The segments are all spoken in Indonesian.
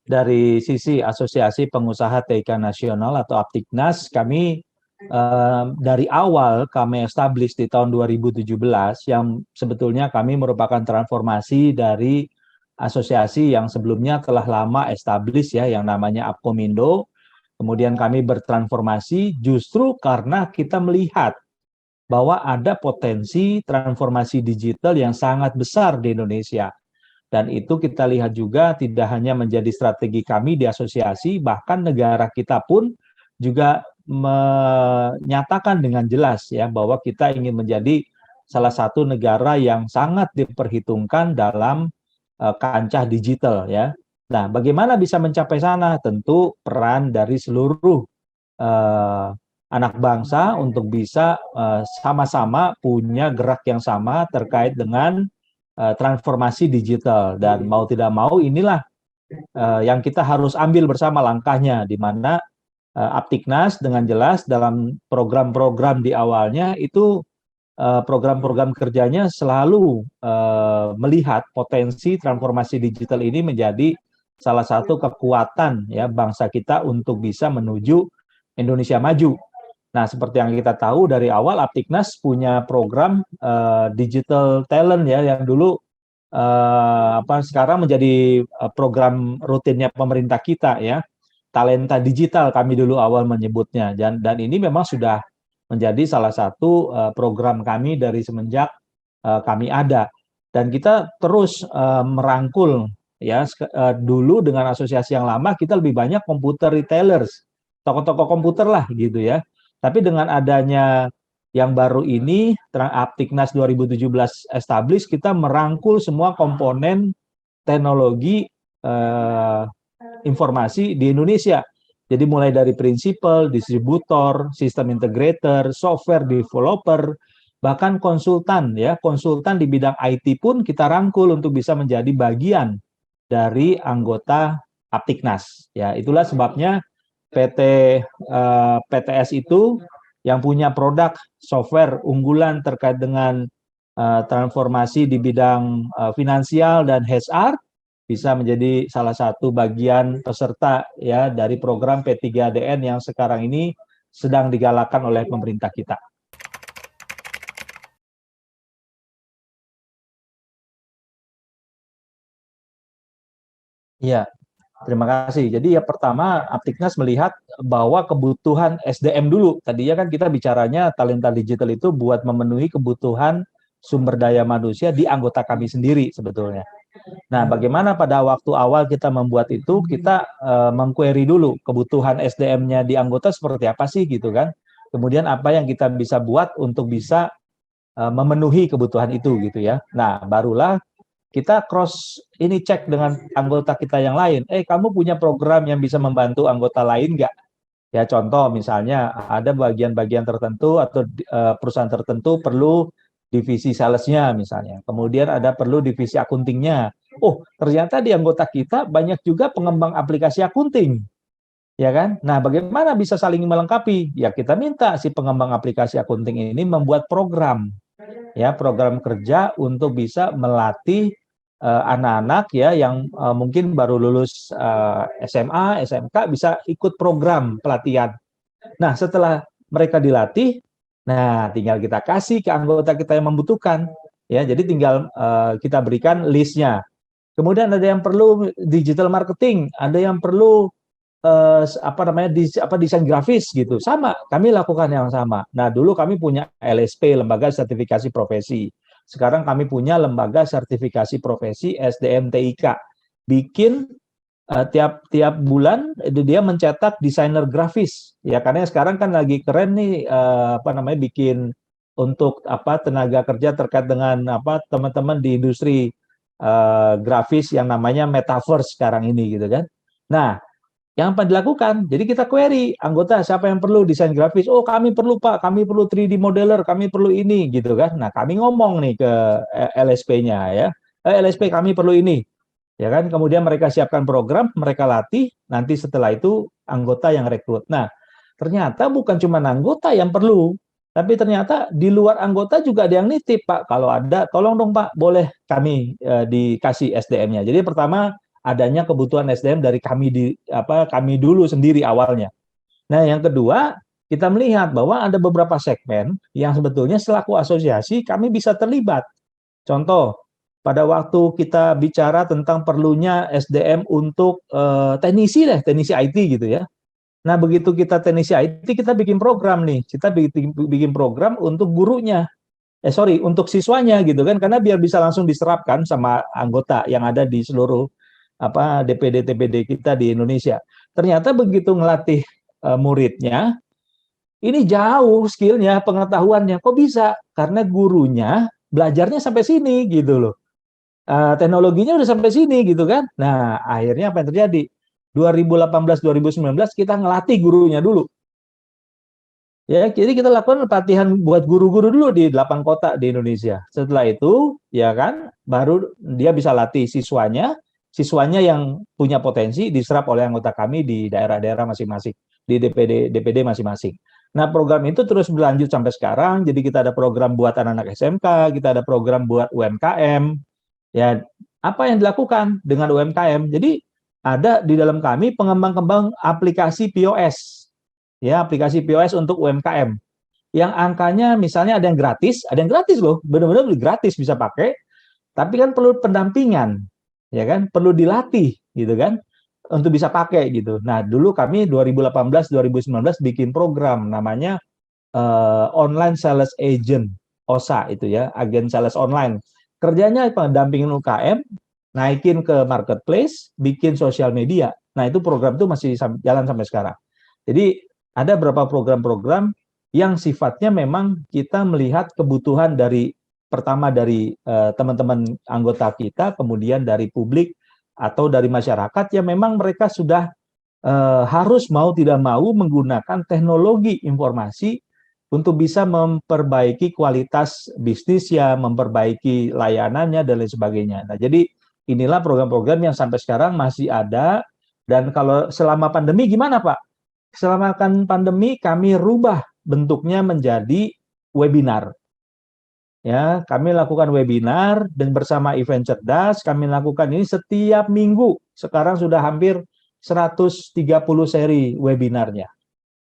dari sisi Asosiasi Pengusaha TIK Nasional atau Aptiknas, kami dari awal kami establish di tahun 2017, yang sebetulnya kami merupakan transformasi dari asosiasi yang sebelumnya telah lama establish ya, yang namanya Apkomindo. Kemudian kami bertransformasi justru karena kita melihat bahwa ada potensi transformasi digital yang sangat besar di Indonesia. Dan itu kita lihat juga tidak hanya menjadi strategi kami di asosiasi, bahkan negara kita pun juga menyatakan dengan jelas ya bahwa kita ingin menjadi salah satu negara yang sangat diperhitungkan dalam kancah digital ya. Nah, bagaimana bisa mencapai sana? Tentu peran dari seluruh anak bangsa untuk bisa sama-sama punya gerak yang sama terkait dengan transformasi digital. Dan mau tidak mau inilah yang kita harus ambil bersama langkahnya, di mana Aptiknas dengan jelas dalam program-program di awalnya itu program-program kerjanya selalu melihat potensi transformasi digital ini menjadi salah satu kekuatan ya bangsa kita untuk bisa menuju Indonesia maju. Nah, seperti yang kita tahu dari awal, Aptiknas punya program digital talent ya, yang dulu sekarang menjadi program rutinnya pemerintah kita ya, talenta digital kami dulu awal menyebutnya, dan ini memang sudah menjadi salah satu program kami dari semenjak kami ada, dan kita terus merangkul ya. Dulu dengan asosiasi yang lama kita lebih banyak komputer retailers, toko-toko komputer lah gitu ya. Tapi dengan adanya yang baru ini, Aptiknas 2017 establish, kita merangkul semua komponen teknologi informasi di Indonesia. Jadi mulai dari prinsipal, distributor, sistem integrator, software developer, bahkan konsultan ya, konsultan di bidang IT pun kita rangkul untuk bisa menjadi bagian dari anggota Aptiknas. Ya, itulah sebabnya PTS itu yang punya produk software unggulan terkait dengan transformasi di bidang finansial dan HR bisa menjadi salah satu bagian peserta ya dari program P3ADN yang sekarang ini sedang digalakkan oleh pemerintah kita. Iya. Terima kasih. Jadi ya pertama, Aptiknas melihat bahwa kebutuhan SDM dulu. Tadinya kan kita bicaranya talenta digital itu buat memenuhi kebutuhan sumber daya manusia di anggota kami sendiri sebetulnya. Nah, bagaimana pada waktu awal kita membuat itu, kita mengquery dulu kebutuhan SDM-nya di anggota seperti apa sih gitu kan. Kemudian apa yang kita bisa buat untuk bisa memenuhi kebutuhan itu gitu ya. Nah, barulah kita cross ini cek dengan anggota kita yang lain. Kamu punya program yang bisa membantu anggota lain nggak? Ya contoh misalnya ada bagian-bagian tertentu atau perusahaan tertentu perlu divisi salesnya misalnya. Kemudian ada perlu divisi akuntingnya. Oh, ternyata di anggota kita banyak juga pengembang aplikasi akunting. Ya kan? Nah, bagaimana bisa saling melengkapi? Ya kita minta si pengembang aplikasi akunting ini membuat program. Ya, program kerja untuk bisa melatih anak-anak ya yang mungkin baru lulus SMA, SMK bisa ikut program pelatihan. Nah, setelah mereka dilatih, nah tinggal kita kasih ke anggota kita yang membutuhkan. Ya, jadi tinggal kita berikan listnya. Kemudian ada yang perlu digital marketing, ada yang perlu desain grafis gitu. Sama, kami lakukan yang sama. Nah, dulu kami punya LSP, Lembaga Sertifikasi Profesi. Sekarang kami punya Lembaga Sertifikasi Profesi SDM TIK. Bikin tiap bulan dia mencetak desainer grafis. Ya, karena sekarang kan lagi keren nih bikin untuk tenaga kerja terkait dengan teman-teman di industri grafis yang namanya metaverse sekarang ini gitu kan. Nah, yang apa dilakukan? Jadi kita query anggota siapa yang perlu desain grafis. Oh, kami perlu Pak, kami perlu 3D modeler, kami perlu ini gitu kan. Nah, kami ngomong nih ke LSP-nya ya. LSP kami perlu ini. Ya kan? Kemudian mereka siapkan program, mereka latih, nanti setelah itu anggota yang rekrut. Nah, ternyata bukan cuma anggota yang perlu, tapi ternyata di luar anggota juga ada yang nitip, Pak. Kalau ada, tolong dong Pak, boleh kami dikasih SDM-nya. Jadi pertama adanya kebutuhan SDM dari kami dulu sendiri awalnya. Nah, yang kedua, kita melihat bahwa ada beberapa segmen yang sebetulnya selaku asosiasi kami bisa terlibat. Contoh, pada waktu kita bicara tentang perlunya SDM untuk teknisi IT gitu ya. Nah, begitu kita teknisi IT, kita bikin program nih. Kita bikin program untuk gurunya. Untuk siswanya gitu kan, karena biar bisa langsung diserapkan sama anggota yang ada di seluruh DPD TPD kita di Indonesia. Ternyata begitu ngelatih muridnya, ini jauh skillnya, pengetahuannya. Kok bisa? Karena gurunya belajarnya sampai sini gitu loh. Teknologinya udah sampai sini gitu kan. Nah, akhirnya apa yang terjadi? 2018-2019 kita ngelatih gurunya dulu. Ya, jadi kita lakukan pelatihan buat guru-guru dulu di 8 kota di Indonesia. Setelah itu, ya kan, baru dia bisa latih siswanya yang punya potensi diserap oleh anggota kami di daerah-daerah masing-masing, di DPD masing-masing. Nah, program itu terus berlanjut sampai sekarang. Jadi kita ada program buat anak-anak SMK, kita ada program buat UMKM. Ya, apa yang dilakukan dengan UMKM? Jadi ada di dalam kami pengembang-kembang aplikasi POS. Ya, aplikasi POS untuk UMKM. Yang angkanya misalnya ada yang gratis loh, benar-benar gratis bisa pakai, tapi kan perlu pendampingan, ya kan, perlu dilatih gitu kan, untuk bisa pakai gitu. Nah, dulu kami 2018-2019 bikin program namanya Online Sales Agent, OSA itu ya, agen sales online. Kerjanya pendampingin UKM, naikin ke marketplace, bikin sosial media. Nah, itu program itu masih jalan sampai sekarang. Jadi ada beberapa program-program yang sifatnya memang kita melihat kebutuhan pertama dari teman-teman anggota kita, kemudian dari publik atau dari masyarakat yang memang mereka sudah harus mau tidak mau menggunakan teknologi informasi untuk bisa memperbaiki kualitas bisnisnya, memperbaiki layanannya dan lain sebagainya. Nah, jadi inilah program-program yang sampai sekarang masih ada. Dan kalau selama pandemi gimana, Pak? Selama pandemi kami rubah bentuknya menjadi webinar. Ya, kami lakukan webinar dan bersama Event Cerdas kami lakukan ini setiap minggu. Sekarang sudah hampir 130 seri webinarnya.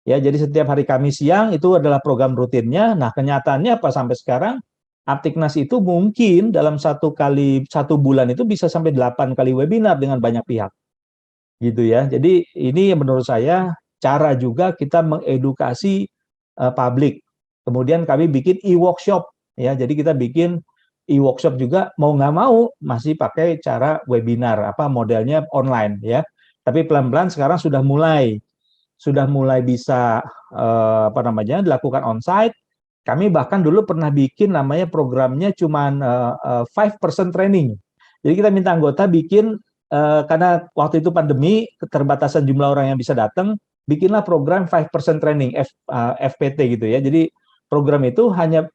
Ya, jadi setiap hari Kamis siang itu adalah program rutinnya. Nah, kenyataannya apa sampai sekarang? Aptiknas itu mungkin dalam satu bulan itu bisa sampai 8 kali webinar dengan banyak pihak. Gitu ya. Jadi ini menurut saya cara juga kita mengedukasi publik. Kemudian kami bikin e-workshop ya. Jadi kita bikin e-workshop juga mau nggak mau masih pakai cara webinar modelnya online ya. Tapi pelan-pelan sekarang sudah mulai bisa dilakukan onsite. Kami bahkan dulu pernah bikin namanya programnya cuman 5% training. Jadi kita minta anggota bikin karena waktu itu pandemi, keterbatasan jumlah orang yang bisa datang, bikinlah program 5% training FPT gitu ya. Jadi program itu hanya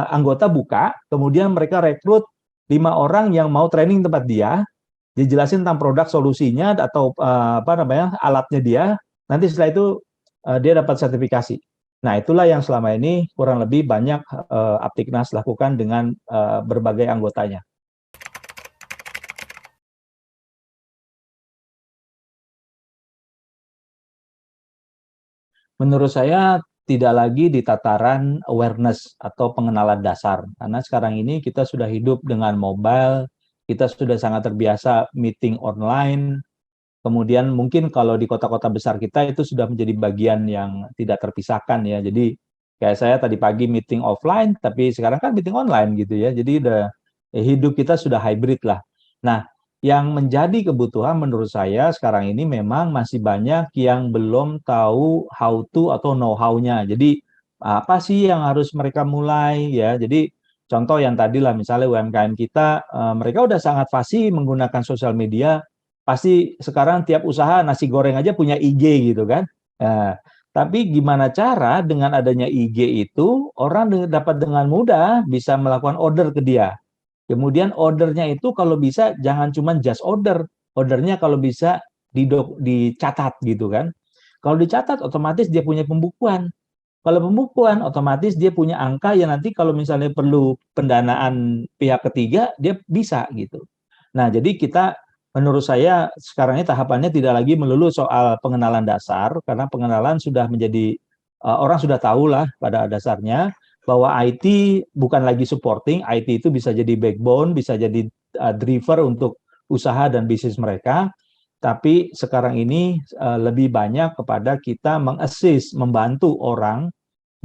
anggota buka, kemudian mereka rekrut 5 orang yang mau training tempat dia, dijelasin tentang produk solusinya atau alatnya dia. Nanti setelah itu dia dapat sertifikasi. Nah, itulah yang selama ini kurang lebih banyak Aptiknas lakukan dengan berbagai anggotanya. Menurut saya tidak lagi di tataran awareness atau pengenalan dasar. Karena sekarang ini kita sudah hidup dengan mobile, kita sudah sangat terbiasa meeting online. Kemudian mungkin kalau di kota-kota besar kita itu sudah menjadi bagian yang tidak terpisahkan ya. Jadi kayak saya tadi pagi meeting offline, tapi sekarang kan meeting online gitu ya. Jadi hidup kita sudah hybrid lah. Nah, yang menjadi kebutuhan menurut saya sekarang ini memang masih banyak yang belum tahu how to atau know-how-nya. Jadi apa sih yang harus mereka mulai ya. Jadi contoh yang tadi lah misalnya UMKM kita, mereka udah sangat fasih menggunakan sosial media. Pasti sekarang tiap usaha nasi goreng aja punya IG gitu kan. Nah, tapi gimana cara dengan adanya IG itu orang dapat dengan mudah bisa melakukan order ke dia. Kemudian ordernya itu kalau bisa jangan cuma just order, ordernya kalau bisa dicatat gitu kan. Kalau dicatat otomatis dia punya pembukuan. Kalau pembukuan otomatis dia punya angka yang nanti kalau misalnya perlu pendanaan pihak ketiga dia bisa gitu. Nah, jadi kita menurut saya sekarang ini tahapannya tidak lagi melulu soal pengenalan dasar, karena pengenalan sudah menjadi orang sudah tahu lah pada dasarnya bahwa IT bukan lagi supporting, IT itu bisa jadi backbone, bisa jadi driver untuk usaha dan bisnis mereka. Tapi sekarang ini lebih banyak kepada kita mengassist, membantu orang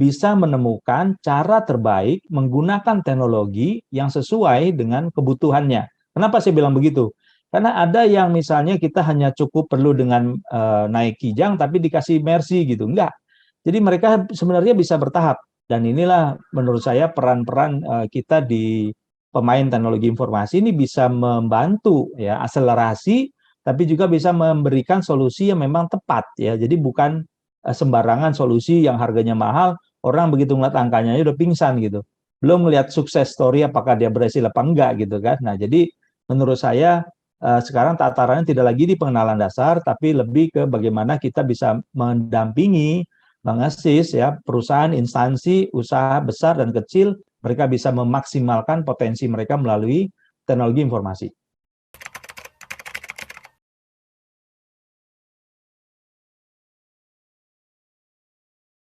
bisa menemukan cara terbaik menggunakan teknologi yang sesuai dengan kebutuhannya. Kenapa saya bilang begitu? Karena ada yang misalnya kita hanya cukup perlu dengan naik Kijang tapi dikasih Mercy gitu. Enggak. Jadi mereka sebenarnya bisa bertahap. Dan inilah menurut saya peran-peran kita di pemain teknologi informasi ini bisa membantu ya akselerasi tapi juga bisa memberikan solusi yang memang tepat ya. Jadi bukan sembarangan solusi yang harganya mahal, orang begitu ngeliat angkanya udah pingsan gitu. Belum melihat sukses story apakah dia berhasil apa enggak gitu kan. Nah, jadi menurut saya sekarang tatarannya tidak lagi di pengenalan dasar, tapi lebih ke bagaimana kita bisa mendampingi, mengasis ya perusahaan, instansi, usaha besar dan kecil, mereka bisa memaksimalkan potensi mereka melalui teknologi informasi.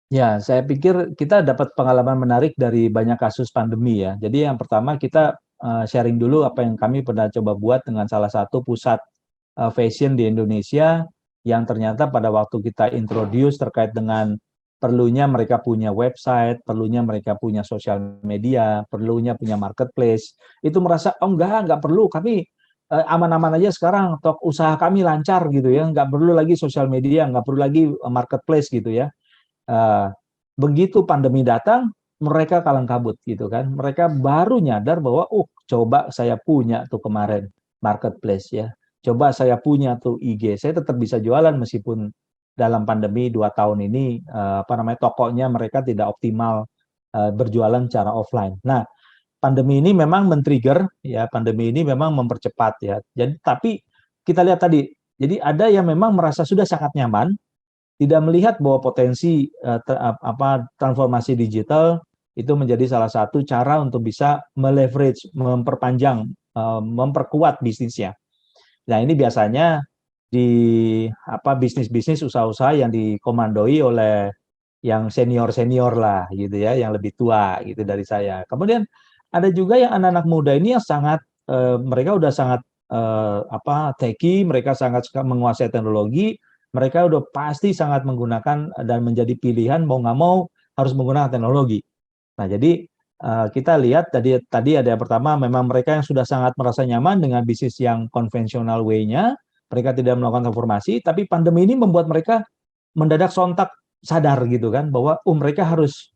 Ya, saya pikir kita dapat pengalaman menarik dari banyak kasus pandemi ya. Jadi yang pertama kita sharing dulu apa yang kami pernah coba buat dengan salah satu pusat fashion di Indonesia yang ternyata pada waktu kita introduce terkait dengan perlunya mereka punya website, perlunya mereka punya sosial media, perlunya punya marketplace, itu merasa oh enggak perlu, kami aman-aman aja sekarang, tok usaha kami lancar gitu ya, nggak perlu lagi sosial media, nggak perlu lagi marketplace gitu ya. Uh, Begitu pandemi datang, mereka kalang kabut gitu kan. Mereka baru nyadar bahwa, coba saya punya tuh kemarin marketplace ya. Coba saya punya tuh IG. Saya tetap bisa jualan meskipun dalam pandemi 2 tahun ini tokonya mereka tidak optimal berjualan secara offline. Nah, pandemi ini memang men-trigger ya, pandemi ini memang mempercepat ya. Jadi tapi kita lihat tadi, jadi ada yang memang merasa sudah sangat nyaman tidak melihat bahwa potensi transformasi digital itu menjadi salah satu cara untuk bisa meleverage, memperpanjang, memperkuat bisnisnya. Nah, ini biasanya di bisnis-bisnis usaha-usaha yang dikomandoi oleh yang senior-senior lah gitu ya, yang lebih tua gitu dari saya. Kemudian ada juga yang anak-anak muda ini yang sangat mereka udah sangat techy, mereka sangat menguasai teknologi, mereka udah pasti sangat menggunakan dan menjadi pilihan mau nggak mau harus menggunakan teknologi. Nah, jadi kita lihat tadi ada yang pertama memang mereka yang sudah sangat merasa nyaman dengan bisnis yang konvensional way-nya, mereka tidak melakukan transformasi, tapi pandemi ini membuat mereka mendadak sontak sadar gitu kan bahwa mereka harus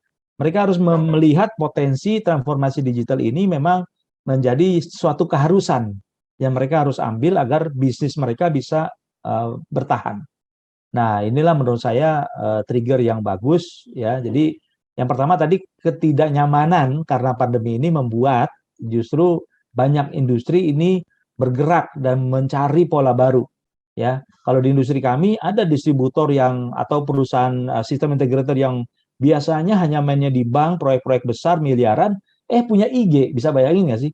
melihat potensi transformasi digital ini memang menjadi suatu keharusan yang mereka harus ambil agar bisnis mereka bisa bertahan. Nah, inilah menurut saya trigger yang bagus ya. Jadi yang pertama tadi ketidaknyamanan karena pandemi ini membuat justru banyak industri ini bergerak dan mencari pola baru ya. Kalau di industri kami ada distributor yang atau perusahaan sistem integrator yang biasanya hanya mainnya di bank, proyek-proyek besar miliaran, punya IG, bisa bayangin nggak sih?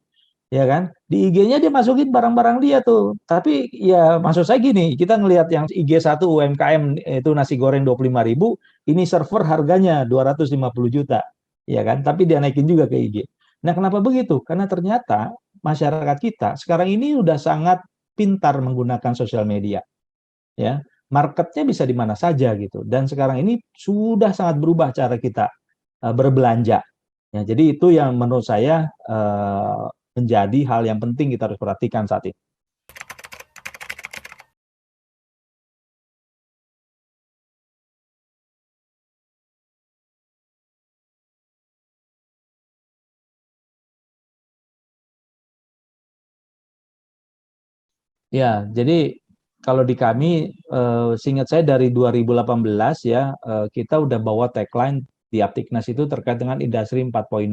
Ya kan? Di IG-nya dia masukin barang-barang dia tuh. Tapi ya maksud saya gini, kita ngelihat yang IG satu UMKM itu nasi goreng 25.000, ini server harganya 250 juta. Ya kan? Tapi dia naikin juga ke IG. Nah, kenapa begitu? Karena ternyata masyarakat kita sekarang ini udah sangat pintar menggunakan sosial media. Ya, marketnya bisa di mana saja gitu. Dan sekarang ini sudah sangat berubah cara kita berbelanja. Ya, jadi itu yang menurut saya menjadi hal yang penting kita harus perhatikan saat ini. Ya, jadi kalau di kami, seingat saya dari 2018 ya, kita udah bawa tagline di Aptiknas itu terkait dengan Industri 4.0.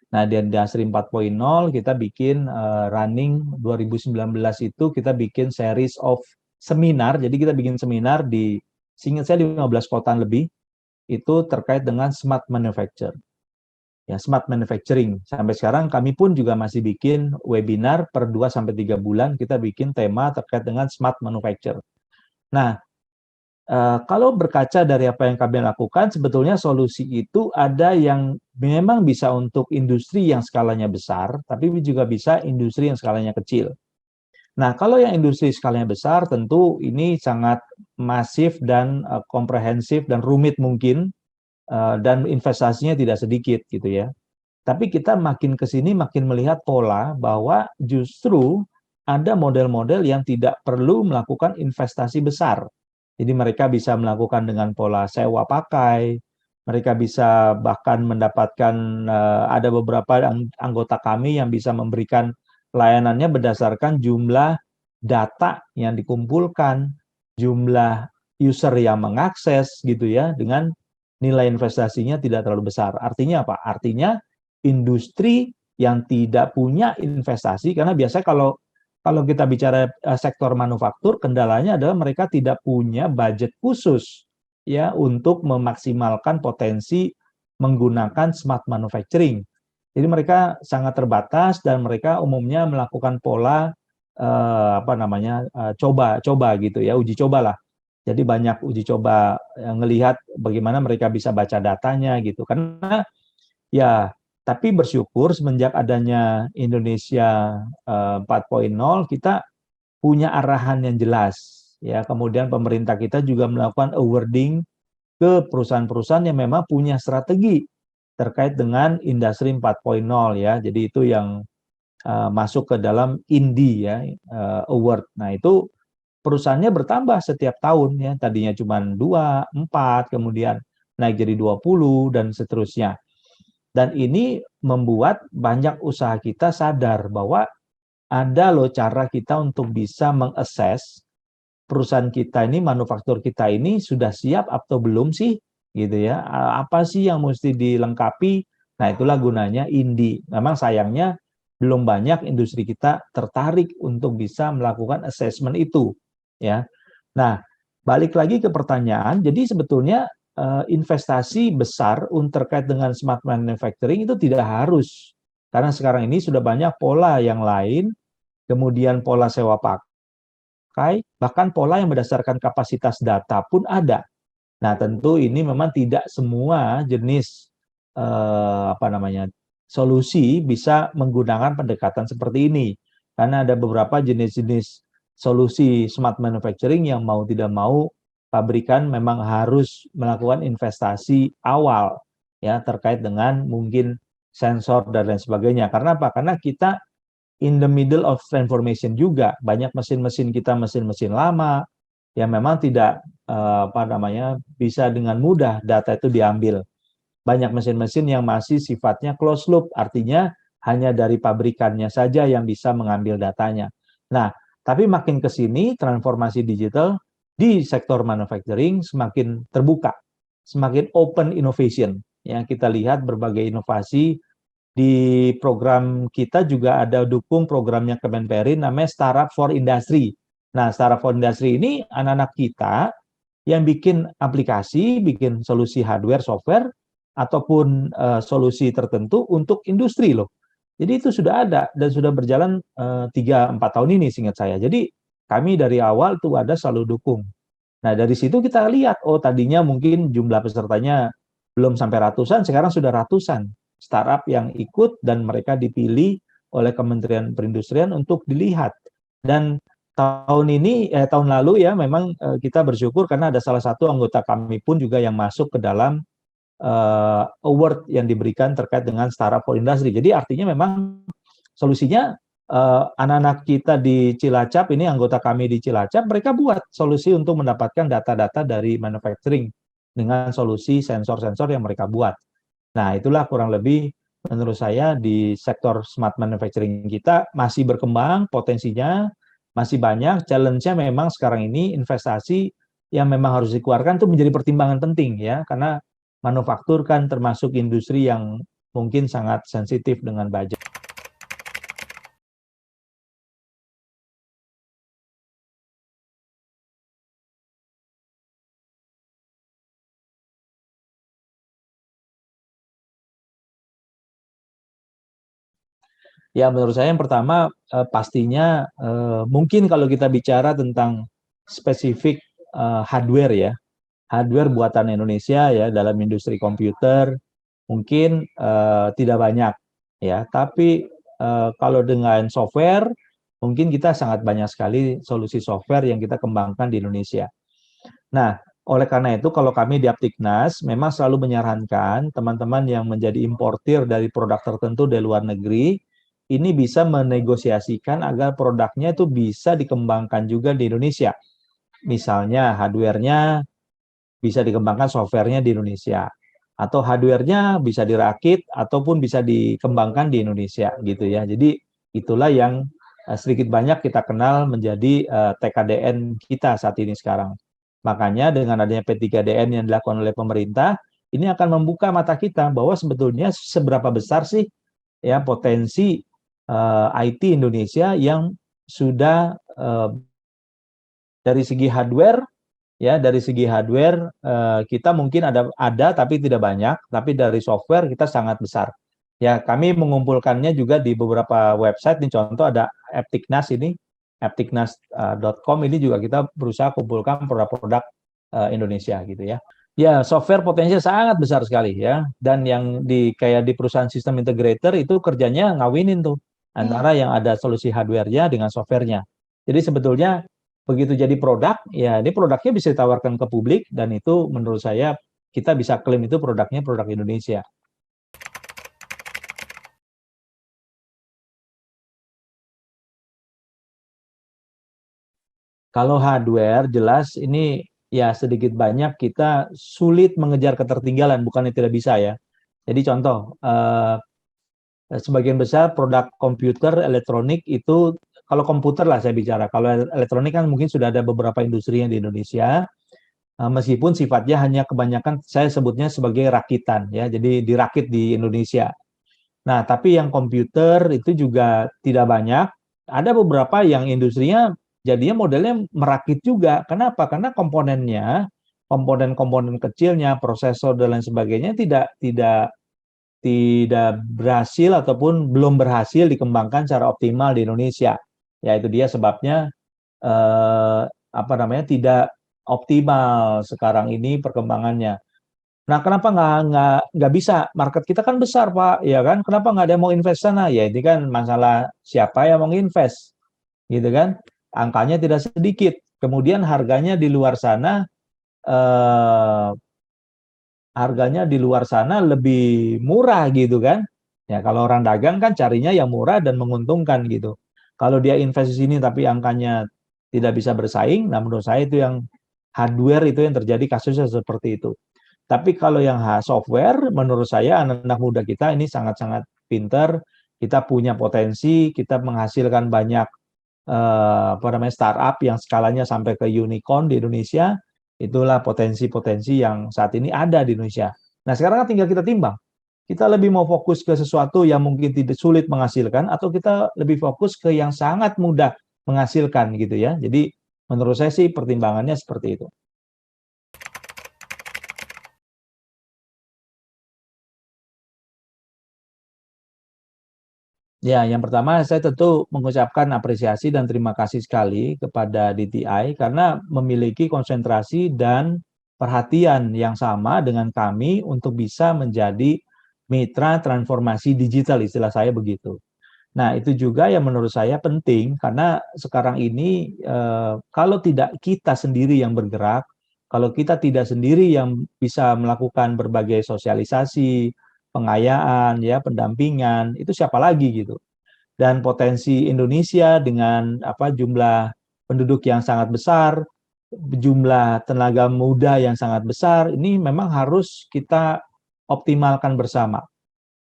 Nah, di Industri 4.0 kita bikin running 2019 itu kita bikin series of seminar. Jadi kita bikin seminar di seingat saya 15 kota lebih itu terkait dengan smart manufacture. ya smart manufacturing. Sampai sekarang kami pun juga masih bikin webinar per 2 sampai 3 bulan kita bikin tema terkait dengan smart manufacture. Nah, kalau berkaca dari apa yang kami lakukan, sebetulnya solusi itu ada yang memang bisa untuk industri yang skalanya besar, tapi juga bisa industri yang skalanya kecil. Nah, kalau yang industri skalanya besar, tentu ini sangat masif dan komprehensif dan rumit mungkin, dan investasinya tidak sedikit gitu ya. Tapi kita makin ke sini makin melihat pola bahwa justru ada model-model yang tidak perlu melakukan investasi besar. Jadi mereka bisa melakukan dengan pola sewa pakai, mereka bisa bahkan mendapatkan, ada beberapa anggota kami yang bisa memberikan layanannya berdasarkan jumlah data yang dikumpulkan, jumlah user yang mengakses gitu ya, dengan nilai investasinya tidak terlalu besar. Artinya apa? Artinya industri yang tidak punya investasi, karena biasanya kalau kita bicara sektor manufaktur, kendalanya adalah mereka tidak punya budget khusus ya untuk memaksimalkan potensi menggunakan smart manufacturing. Jadi mereka sangat terbatas dan mereka umumnya melakukan pola coba-coba gitu ya, uji coba lah. Jadi banyak uji coba ngelihat bagaimana mereka bisa baca datanya gitu. Karena ya, tapi bersyukur semenjak adanya Indonesia 4.0 kita punya arahan yang jelas ya. Kemudian pemerintah kita juga melakukan awarding ke perusahaan-perusahaan yang memang punya strategi terkait dengan industri 4.0 ya. Jadi itu yang masuk ke dalam INDI ya, award. Nah, itu perusahaannya bertambah setiap tahun ya. Tadinya cuma 2, 4, kemudian naik jadi 20 dan seterusnya. Dan ini membuat banyak usaha kita sadar bahwa ada loh cara kita untuk bisa mengakses perusahaan kita ini, manufaktur kita ini sudah siap atau belum sih, gitu ya. Apa sih yang mesti dilengkapi? Nah, itulah gunanya INDI. Memang sayangnya belum banyak industri kita tertarik untuk bisa melakukan assessment itu, ya. Nah, balik lagi ke pertanyaan, jadi sebetulnya investasi besar terkait dengan smart manufacturing itu tidak harus. Karena sekarang ini sudah banyak pola yang lain, kemudian pola sewa pakai, bahkan pola yang berdasarkan kapasitas data pun ada. Nah, tentu ini memang tidak semua jenis solusi bisa menggunakan pendekatan seperti ini. Karena ada beberapa jenis-jenis solusi smart manufacturing yang mau tidak mau pabrikan memang harus melakukan investasi awal ya terkait dengan mungkin sensor dan lain sebagainya. Karena apa? Karena kita in the middle of transformation juga. Banyak mesin-mesin kita mesin-mesin lama yang memang tidak bisa dengan mudah data itu diambil. Banyak mesin-mesin yang masih sifatnya closed loop, artinya hanya dari pabrikannya saja yang bisa mengambil datanya. Nah, tapi makin ke sini transformasi digital di sektor manufacturing semakin terbuka, semakin open innovation. Yang kita lihat berbagai inovasi di program kita juga ada dukung programnya Kemenperin namanya Startup for Industry. Nah, Startup for Industry ini anak-anak kita yang bikin aplikasi, bikin solusi hardware, software, ataupun solusi tertentu untuk industri loh. Jadi itu sudah ada dan sudah berjalan 3-4 tahun ini seingat saya. Jadi kami dari awal tuh ada selalu dukung. Nah, dari situ kita lihat, oh tadinya mungkin jumlah pesertanya belum sampai ratusan, sekarang sudah ratusan startup yang ikut dan mereka dipilih oleh Kementerian Perindustrian untuk dilihat. Dan tahun lalu ya memang kita bersyukur karena ada salah satu anggota kami pun juga yang masuk ke dalam award yang diberikan terkait dengan Startup for Industry. Jadi artinya memang solusinya anak-anak kita di Cilacap, ini anggota kami di Cilacap, mereka buat solusi untuk mendapatkan data-data dari manufacturing dengan solusi sensor-sensor yang mereka buat. Nah, itulah kurang lebih menurut saya di sektor smart manufacturing kita masih berkembang, potensinya masih banyak. Challenge-nya memang sekarang ini investasi yang memang harus dikeluarkan itu menjadi pertimbangan penting ya, karena manufaktur kan termasuk industri yang mungkin sangat sensitif dengan budget. Ya, menurut saya yang pertama pastinya mungkin kalau kita bicara tentang spesifik hardware ya, hardware buatan Indonesia ya dalam industri komputer mungkin tidak banyak ya, tapi kalau dengan software mungkin kita sangat banyak sekali solusi software yang kita kembangkan di Indonesia. Nah, oleh karena itu kalau kami di Aptiknas memang selalu menyarankan teman-teman yang menjadi importir dari produk tertentu dari luar negeri ini bisa menegosiasikan agar produknya itu bisa dikembangkan juga di Indonesia. Misalnya hardware-nya bisa dikembangkan software-nya di Indonesia atau hardware-nya bisa dirakit ataupun bisa dikembangkan di Indonesia gitu ya. Jadi itulah yang sedikit banyak kita kenal menjadi TKDN kita saat ini sekarang. Makanya dengan adanya P3DN yang dilakukan oleh pemerintah, ini akan membuka mata kita bahwa sebetulnya seberapa besar sih ya potensi IT Indonesia yang sudah dari segi hardware ya dari segi hardware kita mungkin ada tapi tidak banyak, tapi dari software kita sangat besar. Ya, kami mengumpulkannya juga di beberapa website. Nih contoh ada Aptiknas ini, aptiknas.com ini juga kita berusaha kumpulkan produk-produk Indonesia gitu ya. Ya, software potensinya sangat besar sekali ya. Dan yang kayak di perusahaan sistem integrator itu kerjanya ngawinin tuh antara yang ada solusi hardware-nya dengan software-nya. Jadi sebetulnya begitu jadi produk, ya ini produknya bisa ditawarkan ke publik dan itu menurut saya kita bisa klaim itu produknya produk Indonesia. Kalau hardware jelas ini ya sedikit banyak kita sulit mengejar ketertinggalan, bukannya tidak bisa ya. Jadi contoh, sebagian besar produk komputer elektronik itu kalau komputer lah saya bicara, kalau elektronik kan mungkin sudah ada beberapa industri yang di Indonesia, meskipun sifatnya hanya kebanyakan saya sebutnya sebagai rakitan ya, jadi dirakit di Indonesia. Nah, tapi yang komputer itu juga tidak banyak. Ada beberapa yang industrinya jadinya modelnya merakit juga. Kenapa? Karena komponennya, komponen-komponen kecilnya, prosesor dan lain sebagainya tidak tidak berhasil ataupun belum berhasil dikembangkan secara optimal di Indonesia. Ya itu dia sebabnya eh, apa namanya tidak optimal sekarang ini perkembangannya. Nah, kenapa nggak bisa? Market kita kan besar, Pak, ya kan? Kenapa nggak ada yang mau invest sana? Ya ini kan masalah siapa yang mau invest, gitu kan? Angkanya tidak sedikit. Kemudian harganya di luar sana eh, harganya di luar sana lebih murah gitu kan. Ya kalau orang dagang kan carinya yang murah dan menguntungkan gitu. Kalau dia invest di sini tapi angkanya tidak bisa bersaing, nah menurut saya itu yang hardware itu yang terjadi kasusnya seperti itu. Tapi kalau yang software, menurut saya anak-anak muda kita ini sangat-sangat pinter. Kita punya potensi, kita menghasilkan banyak apa namanya startup yang skalanya sampai ke unicorn di Indonesia. Itulah potensi-potensi yang saat ini ada di Indonesia. Nah, sekarang kan tinggal kita timbang. Kita lebih mau fokus ke sesuatu yang mungkin tidak sulit menghasilkan atau kita lebih fokus ke yang sangat mudah menghasilkan gitu ya. Jadi menurut saya sih pertimbangannya seperti itu. Ya, yang pertama saya tentu mengucapkan apresiasi dan terima kasih sekali kepada DTI karena memiliki konsentrasi dan perhatian yang sama dengan kami untuk bisa menjadi mitra transformasi digital, istilah saya begitu. Nah, itu juga yang menurut saya penting karena sekarang ini kalau tidak kita sendiri yang bergerak, kalau kita tidak sendiri yang bisa melakukan berbagai sosialisasi, pengayaan, ya, pendampingan, itu siapa lagi gitu. Dan potensi Indonesia dengan apa jumlah penduduk yang sangat besar, jumlah tenaga muda yang sangat besar, ini memang harus kita optimalkan bersama,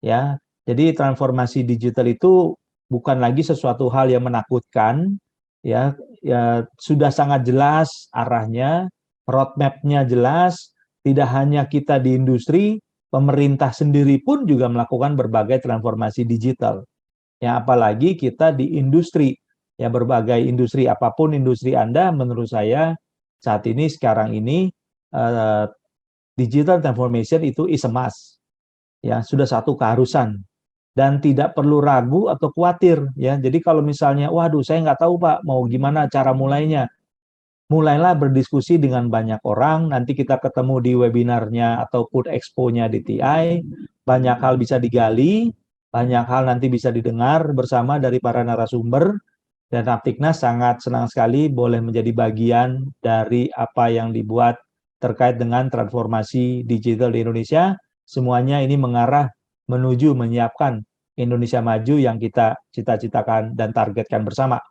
ya. Jadi transformasi digital itu bukan lagi sesuatu hal yang menakutkan, ya, ya sudah sangat jelas arahnya, roadmap-nya jelas, tidak hanya kita di industri, pemerintah sendiri pun juga melakukan berbagai transformasi digital. Ya, apalagi kita di industri, ya berbagai industri, apapun industri Anda, menurut saya saat ini, sekarang ini, eh, digital transformation itu is a must. Ya, sudah satu keharusan. dan tidak perlu ragu atau khawatir ya. Jadi kalau misalnya, waduh saya nggak tahu Pak mau gimana cara mulainya, mulailah berdiskusi dengan banyak orang, nanti kita ketemu di webinarnya ataupun expo-nya di TI, banyak hal bisa digali, banyak hal nanti bisa didengar bersama dari para narasumber, dan Aptiknas sangat senang sekali boleh menjadi bagian dari apa yang dibuat terkait dengan transformasi digital di Indonesia. Semuanya ini mengarah menuju menyiapkan Indonesia maju yang kita cita-citakan dan targetkan bersama.